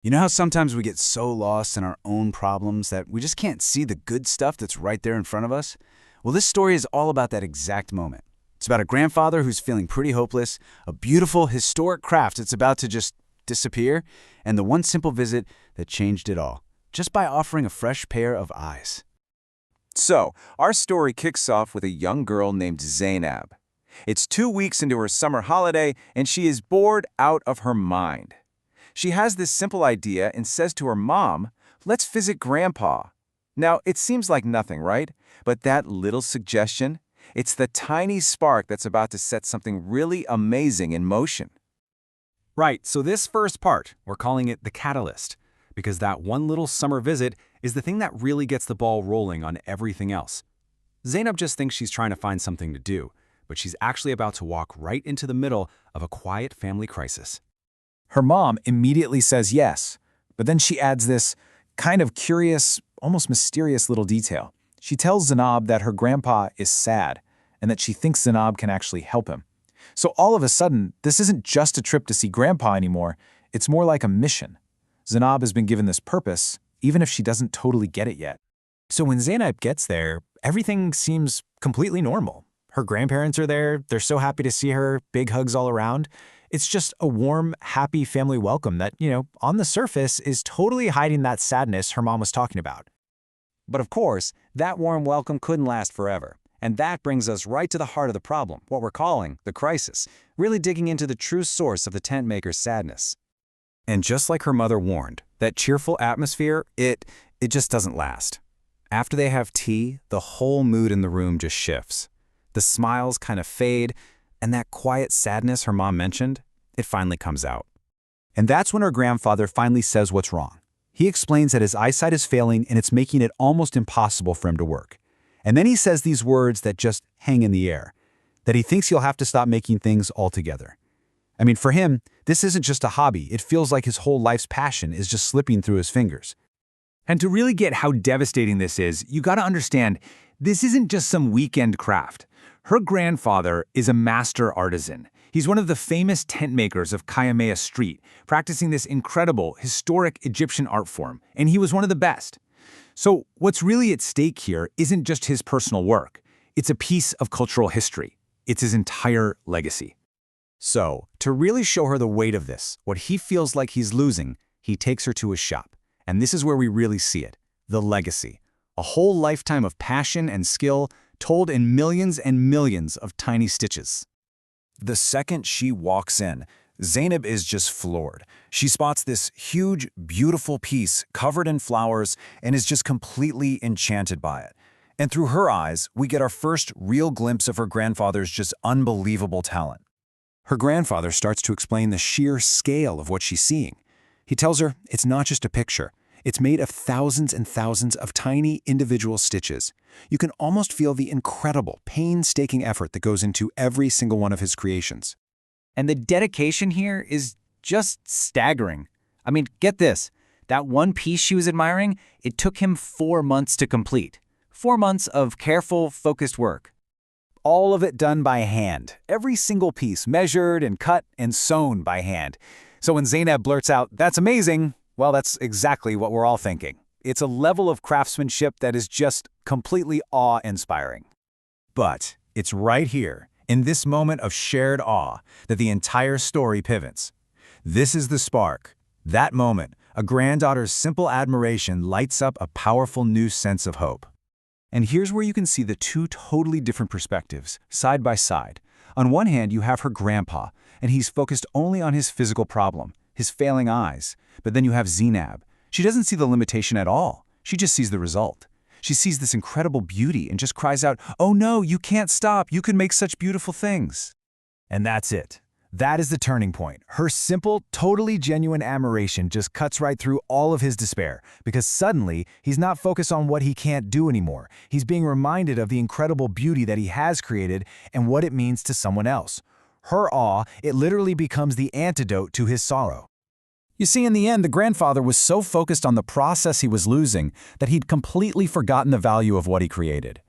You know how sometimes we get so lost in our own problems that we just can't see the good stuff that's right there in front of us? Well, this story is all about that exact moment. It's about a grandfather who's feeling pretty hopeless, a beautiful, historic craft that's about to just disappear, and the one simple visit that changed it all, just by offering a fresh pair of eyes. So, our story kicks off with a young girl named Zainab. It's 2 weeks into her summer holiday, and she is bored out of her mind. She has this simple idea and says to her mom, "Let's visit Grandpa." Now, it seems like nothing, right? But that little suggestion, it's the tiny spark that's about to set something really amazing in motion. Right, so this first part, we're calling it the catalyst, because that one little summer visit is the thing that really gets the ball rolling on everything else. Zainab just thinks she's trying to find something to do, but she's actually about to walk right into the middle of a quiet family crisis. Her mom immediately says yes, but then she adds this kind of curious, almost mysterious little detail. She tells Zainab that her grandpa is sad and that she thinks Zainab can actually help him. So all of a sudden, this isn't just a trip to see grandpa anymore, it's more like a mission. Zainab has been given this purpose, even if she doesn't totally get it yet. So when Zainab gets there, everything seems completely normal. Her grandparents are there, they're so happy to see her, big hugs all around. It's just a warm, happy family welcome that, on the surface is totally hiding that sadness her mom was talking about. But of course, that warm welcome couldn't last forever. And that brings us right to the heart of the problem, what we're calling the crisis, really digging into the true source of the tent maker's sadness. And just like her mother warned, that cheerful atmosphere, it just doesn't last. After they have tea, the whole mood in the room just shifts. The smiles kind of fade, and that quiet sadness her mom mentioned, it finally comes out. And that's when her grandfather finally says what's wrong. He explains that his eyesight is failing and it's making it almost impossible for him to work. And then he says these words that just hang in the air, that he thinks he'll have to stop making things altogether. I mean, for him, this isn't just a hobby. It feels like his whole life's passion is just slipping through his fingers. And to really get how devastating this is, you gotta understand, this isn't just some weekend craft. Her grandfather is a master artisan. He's one of the famous tent makers of Khayameya Street, practicing this incredible, historic Egyptian art form, and he was one of the best. So what's really at stake here isn't just his personal work. It's a piece of cultural history. It's his entire legacy. So, to really show her the weight of this, what he feels like he's losing, he takes her to his shop. And this is where we really see it, the legacy. A whole lifetime of passion and skill told in millions and millions of tiny stitches. The second she walks in, Zainab is just floored. She spots this huge, beautiful piece covered in flowers and is just completely enchanted by it. And through her eyes, we get our first real glimpse of her grandfather's just unbelievable talent. Her grandfather starts to explain the sheer scale of what she's seeing. He tells her it's not just a picture. It's made of thousands and thousands of tiny individual stitches. You can almost feel the incredible, painstaking effort that goes into every single one of his creations. And the dedication here is just staggering. I mean, get this. That one piece she was admiring, it took him 4 months to complete. 4 months of careful, focused work. All of it done by hand. Every single piece measured and cut and sewn by hand. So when Zainab blurts out, "That's amazing," well, that's exactly what we're all thinking. It's a level of craftsmanship that is just completely awe-inspiring. But it's right here, in this moment of shared awe, that the entire story pivots. This is the spark. That moment, a granddaughter's simple admiration lights up a powerful new sense of hope. And here's where you can see the two totally different perspectives, side by side. On one hand, you have her grandpa, and he's focused only on his physical problem, his failing eyes. But then you have Zainab. She doesn't see the limitation at all. She just sees the result. She sees this incredible beauty and just cries out, "Oh no, you can't stop. You can make such beautiful things." And that's it. That is the turning point. Her simple, totally genuine admiration just cuts right through all of his despair, because suddenly he's not focused on what he can't do anymore. He's being reminded of the incredible beauty that he has created and what it means to someone else. Her awe, it literally becomes the antidote to his sorrow. You see, in the end, the grandfather was so focused on the process he was losing that he'd completely forgotten the value of what he created.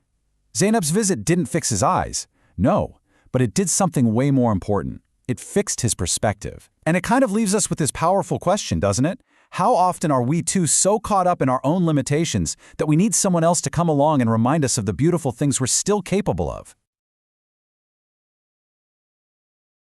Zainab's visit didn't fix his eyes. No, but it did something way more important. It fixed his perspective. And it kind of leaves us with this powerful question, doesn't it? How often are we too so caught up in our own limitations that we need someone else to come along and remind us of the beautiful things we're still capable of?